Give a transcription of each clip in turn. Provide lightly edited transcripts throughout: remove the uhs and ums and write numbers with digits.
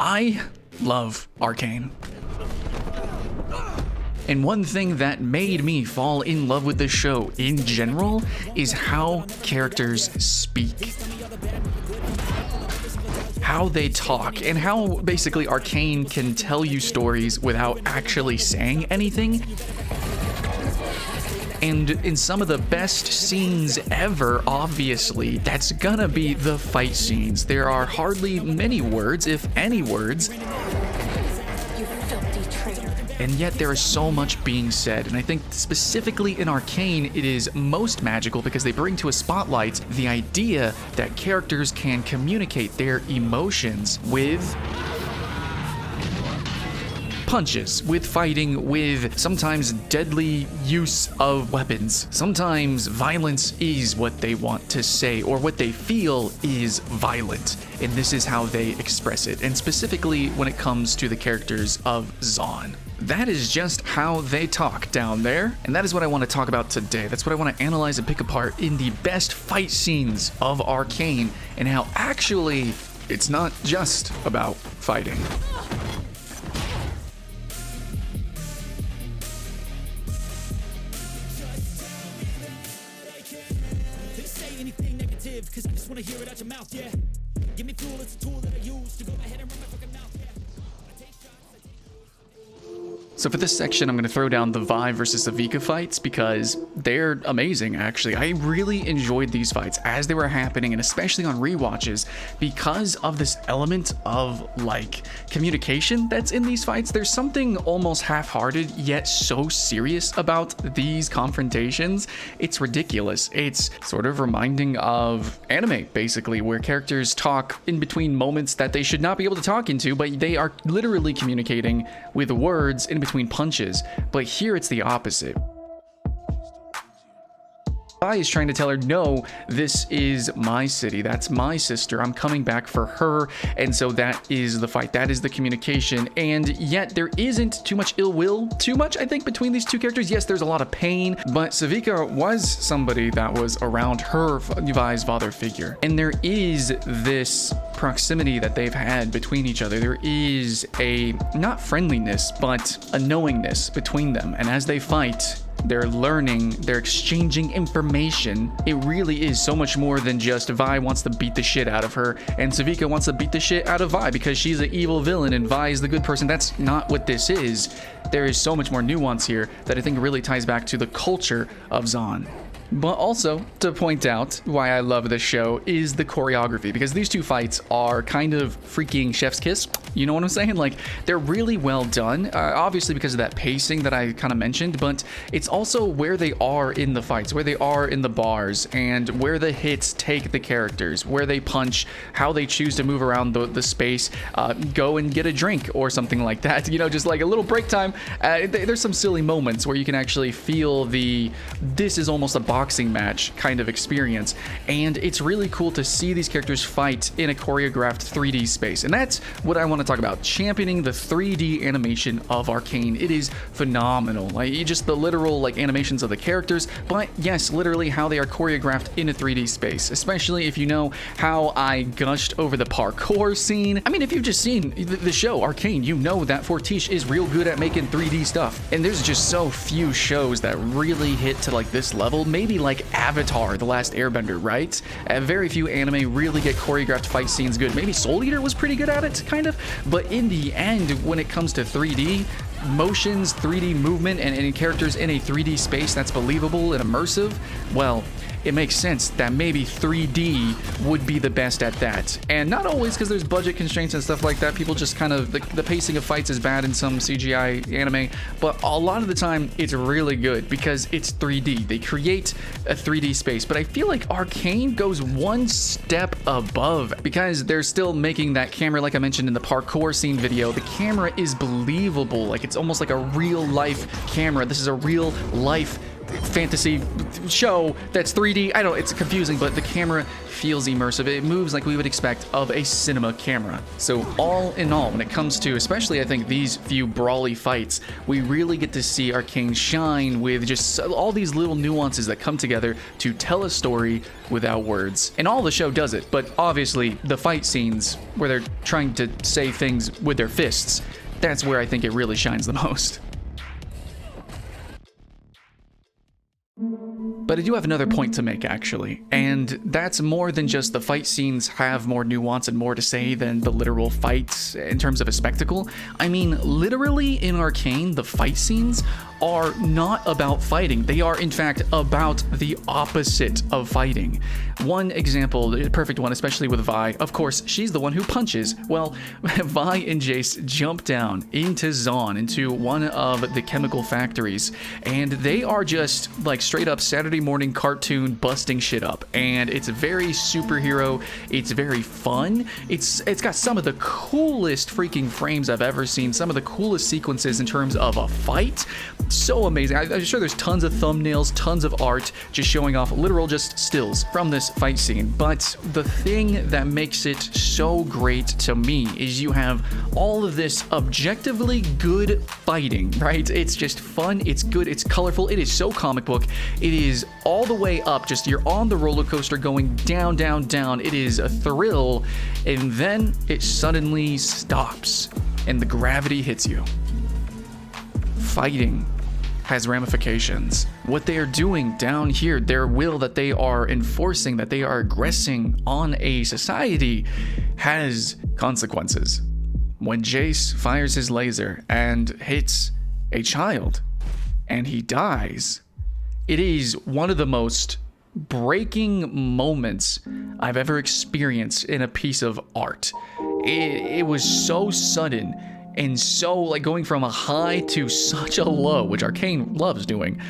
I love Arcane. And one thing that made me fall in love with this show in general is how characters speak. How they talk, and how basically Arcane can tell you stories without actually saying anything. And in some of the best scenes ever, obviously, that's gonna be the fight scenes. There are hardly many words, if any words. And yet there is so much being said, and I think specifically in Arcane it is most magical because they bring to a spotlight the idea that characters can communicate their emotions with punches, with fighting, with sometimes deadly use of weapons. Sometimes violence is what they want to say, or what they feel is violent, and this is how they express it, and specifically when it comes to the characters of Zaun. That is just how they talk down there, and that is what I want to talk about today. That's what I want to analyze and pick apart in the best fight scenes of Arcane, and how actually it's not just about fighting. Cause I just wanna hear it out your mouth, yeah. Give me fuel, it's a tool that I use to go ahead and run my fucking mouth, yeah. So for this section, I'm going to throw down the Vi versus Sevika fights because they're amazing, actually. I really enjoyed these fights as they were happening, and especially on rewatches, because of this element of, like, communication that's in these fights. There's something almost half-hearted, yet so serious about these confrontations. It's ridiculous. It's sort of reminding of anime, basically, where characters talk in between moments that they should not be able to talk into, but they are literally communicating with words in between punches. But here it's the opposite. Vi is trying to tell her, no, this is my city, that's my sister, I'm coming back for her, and so that is the fight, that is the communication, and yet there isn't too much ill will, I think, between these two characters. Yes, there's a lot of pain, but Sevika was somebody that was around her, Vi's father figure, and there is this proximity that they've had between each other. There is a, not friendliness, but a knowingness between them, and as they fight, they're learning, they're exchanging information. It really is so much more than just Vi wants to beat the shit out of her and Sevika wants to beat the shit out of Vi because she's an evil villain and Vi is the good person. That's not what this is. There is so much more nuance here that I think really ties back to the culture of Zaun. But also, to point out why I love this show is the choreography, because these two fights are kind of freaking chef's kiss. You know what I'm saying? Like, they're really well done, obviously because of that pacing that I kind of mentioned, but it's also where they are in the fights, where they are in the bars, and where the hits take the characters, where they punch, how they choose to move around the space, go and get a drink or something like that, you know, just like a little break time. There's some silly moments where you can actually feel this is almost a boxing match kind of experience, and it's really cool to see these characters fight in a choreographed 3D space, and that's what I want to talk about, championing the 3D animation of Arcane. It is phenomenal, like just the literal like animations of the characters, but yes, literally how they are choreographed in a 3D space, especially if you know how I gushed over the parkour scene. I mean, if you've just seen the show Arcane, you know that Fortiche is real good at making 3D stuff, and there's just so few shows that really hit to like this level. Maybe like Avatar, The Last Airbender, right? Very few anime really get choreographed fight scenes good. Maybe Soul Eater was pretty good at it, kind of, but in the end, when it comes to 3D, motions, 3D movement, and characters in a 3D space that's believable and immersive, well, it makes sense that maybe 3D would be the best at that. And not always, because there's budget constraints and stuff like that. People just kind of, the pacing of fights is bad in some CGI anime, but a lot of the time it's really good because it's 3D. They create a 3D space, but I feel like Arcane goes one step above because they're still making that camera, like I mentioned in the parkour scene video, the camera is believable. Like it's almost like a real life camera. This is a real life fantasy show that's 3D. I don't know, it's confusing, but the camera feels immersive. It moves like we would expect of a cinema camera. So all in all, when it comes to, especially I think these few brawly fights, we really get to see Arcane shine with just all these little nuances that come together to tell a story without words. And all the show does it, but obviously the fight scenes where they're trying to say things with their fists, that's where I think it really shines the most. But I do have another point to make, actually, and that's more than just the fight scenes have more nuance and more to say than the literal fights in terms of a spectacle. I mean, literally in Arcane, the fight scenes are not about fighting. They are, in fact, about the opposite of fighting. One example, a perfect one, especially with Vi, of course, she's the one who punches. Well, Vi and Jayce jump down into Zaun, into one of the chemical factories, and they are just like straight up Saturday morning cartoon busting shit up. And it's very superhero, it's very fun, it's got some of the coolest freaking frames I've ever seen, some of the coolest sequences in terms of a fight. So amazing. I'm sure there's tons of thumbnails, tons of art just showing off literal just stills from this fight scene. But the thing that makes it so great to me is you have all of this objectively good fighting, right? It's just fun, it's good, it's colorful, it is so comic book. It is all the way up, just you're on the roller coaster going down, down, down. It is a thrill, and then it suddenly stops and the gravity hits you. Fighting has ramifications. What they are doing down here, their will that they are enforcing, that they are aggressing on a society, has consequences. When Jayce fires his laser and hits a child and he dies, it is one of the most breaking moments I've ever experienced in a piece of art. It was so sudden and so like going from a high to such a low, which Arcane loves doing.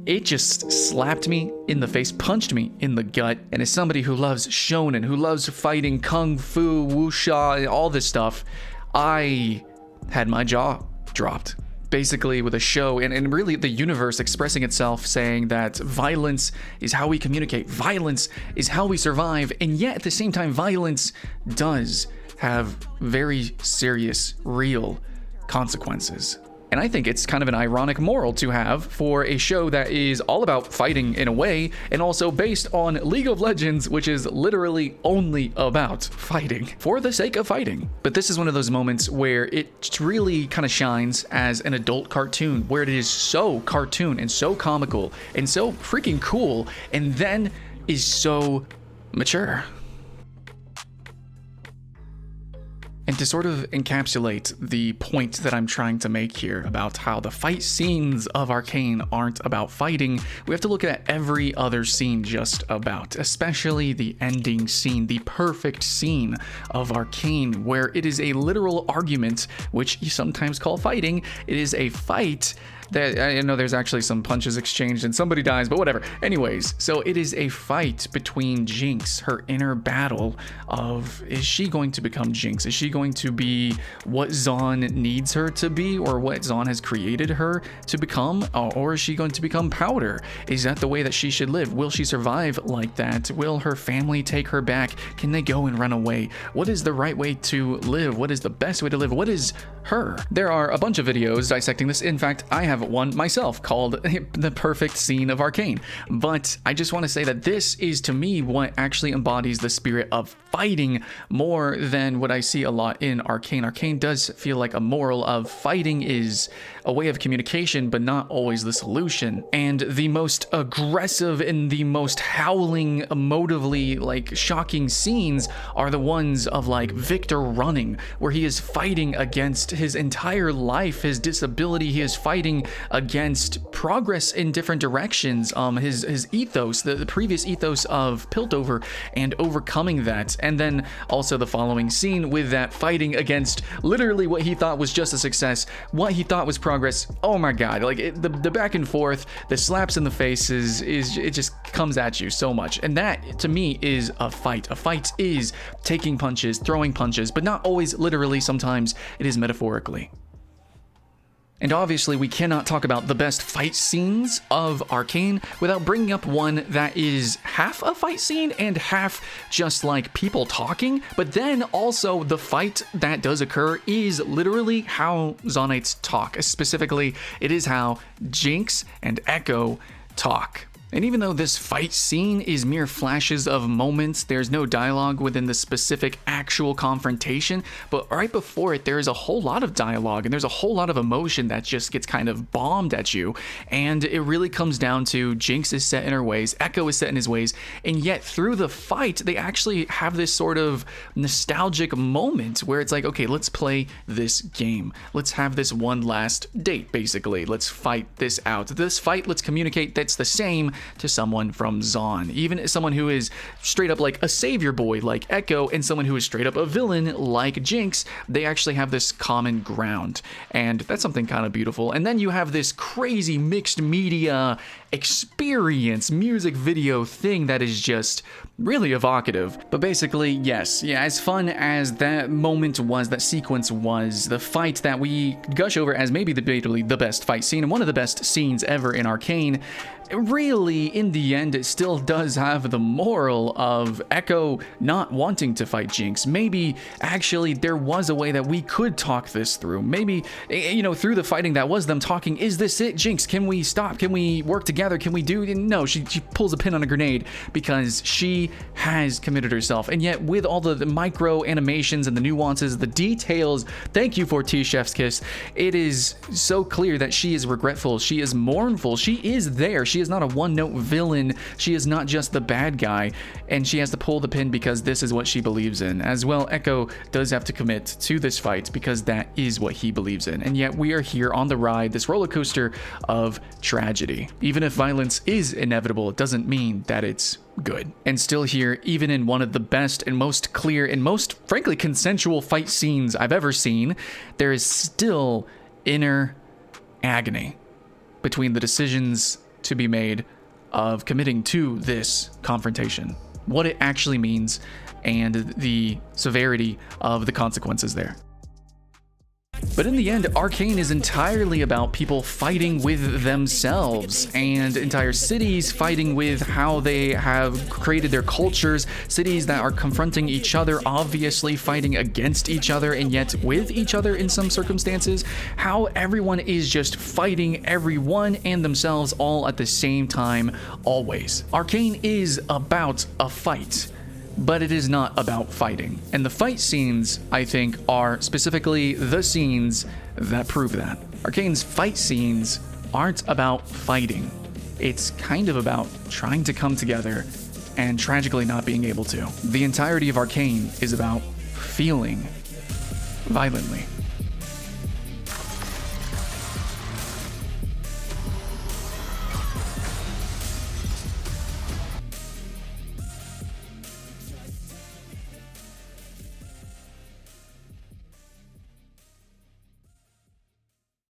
It just slapped me in the face, punched me in the gut. And as somebody who loves shonen, who loves fighting, kung fu, wuxia, all this stuff, I had my jaw dropped. Basically with a show and really the universe expressing itself, saying that violence is how we communicate, violence is how we survive, and yet at the same time violence does have very serious, real consequences. And I think it's kind of an ironic moral to have for a show that is all about fighting in a way, and also based on League of Legends, which is literally only about fighting for the sake of fighting. But this is one of those moments where it really kind of shines as an adult cartoon, where it is so cartoon and so comical and so freaking cool, and then is so mature. And to sort of encapsulate the point that I'm trying to make here about how the fight scenes of Arcane aren't about fighting, we have to look at every other scene just about, especially the ending scene, the perfect scene of Arcane, where it is a literal argument, which you sometimes call fighting. It is a fight that, I know there's actually some punches exchanged and somebody dies, but whatever. Anyways, so it is a fight between Jinx, her inner battle of, is she going to become Jinx? Is she going to be what Zaun needs her to be, or what Zaun has created her to become? Or is she going to become Powder? Is that the way that she should live? Will she survive like that? Will her family take her back? Can they go and run away? What is the right way to live? What is the best way to live? What is her? There are a bunch of videos dissecting this. In fact, I have one myself called The Perfect Scene of Arcane. But I just want to say that this is, to me, what actually embodies the spirit of fighting more than what I see a lot in Arcane. Arcane does feel like a moral of fighting is a way of communication, but not always the solution. And the most aggressive and the most howling, emotively like shocking scenes are the ones of like Victor running, where he is fighting against his entire life, his disability. He is fighting against progress in different directions, his ethos, the previous ethos of Piltover, and overcoming that. And then also the following scene with that fighting against literally what he thought was just a success, what he thought was progress. Oh my god, like the back and forth, the slaps in the faces, it just comes at you so much. And that to me is a fight. A fight is taking punches, throwing punches, but not always literally. Sometimes it is metaphorically. And obviously, we cannot talk about the best fight scenes of Arcane without bringing up one that is half a fight scene and half just like people talking. But then also the fight that does occur is literally how Zonites talk. Specifically, it is how Jinx and Ekko talk. And even though this fight scene is mere flashes of moments, there's no dialogue within the specific actual confrontation, but right before it, there is a whole lot of dialogue and there's a whole lot of emotion that just gets kind of bombed at you. And it really comes down to Jinx is set in her ways, Ekko is set in his ways, and yet through the fight, they actually have this sort of nostalgic moment where it's like, okay, let's play this game. Let's have this one last date, basically. Let's fight this out. This fight, let's communicate that's the same to someone from Zon, even someone who is straight up like a savior boy like Ekko and someone who is straight up a villain like Jinx. They actually have this common ground, and that's something kind of beautiful. And then you have this crazy mixed media experience music video thing that is just really evocative. But basically, yes, yeah, as fun as that moment was, that sequence was, the fight that we gush over as maybe debatably the best fight scene and one of the best scenes ever in Arcane, really, in the end, it still does have the moral of Ekko not wanting to fight Jinx. Maybe, actually, there was a way that we could talk this through. Maybe, you know, through the fighting that was them talking, is this it, Jinx? Can we stop? Can we work together? Can we do? No, she pulls a pin on a grenade because she has committed herself. And yet, with all the micro animations and the nuances, the details, thank you for T Chef's Kiss, it is so clear that she is regretful. She is mournful. She is there. She is not a one-note villain. She is not just the bad guy, and she has to pull the pin because this is what she believes in. As well, Ekko does have to commit to this fight because that is what he believes in. And yet we are here on the ride, this roller coaster of tragedy. Even if violence is inevitable, it doesn't mean that it's good. And still here, even in one of the best and most clear and most, frankly, consensual fight scenes I've ever seen, there is still inner agony between the decisions to be made of committing to this confrontation, what it actually means, and the severity of the consequences there. But in the end, Arcane is entirely about people fighting with themselves and entire cities fighting with how they have created their cultures, cities that are confronting each other, obviously fighting against each other and yet with each other in some circumstances, how everyone is just fighting everyone and themselves all at the same time, always. Arcane is about a fight, but it is not about fighting. And the fight scenes, I think, are specifically the scenes that prove that. Arcane's fight scenes aren't about fighting. It's kind of about trying to come together and tragically not being able to. The entirety of Arcane is about feeling violently.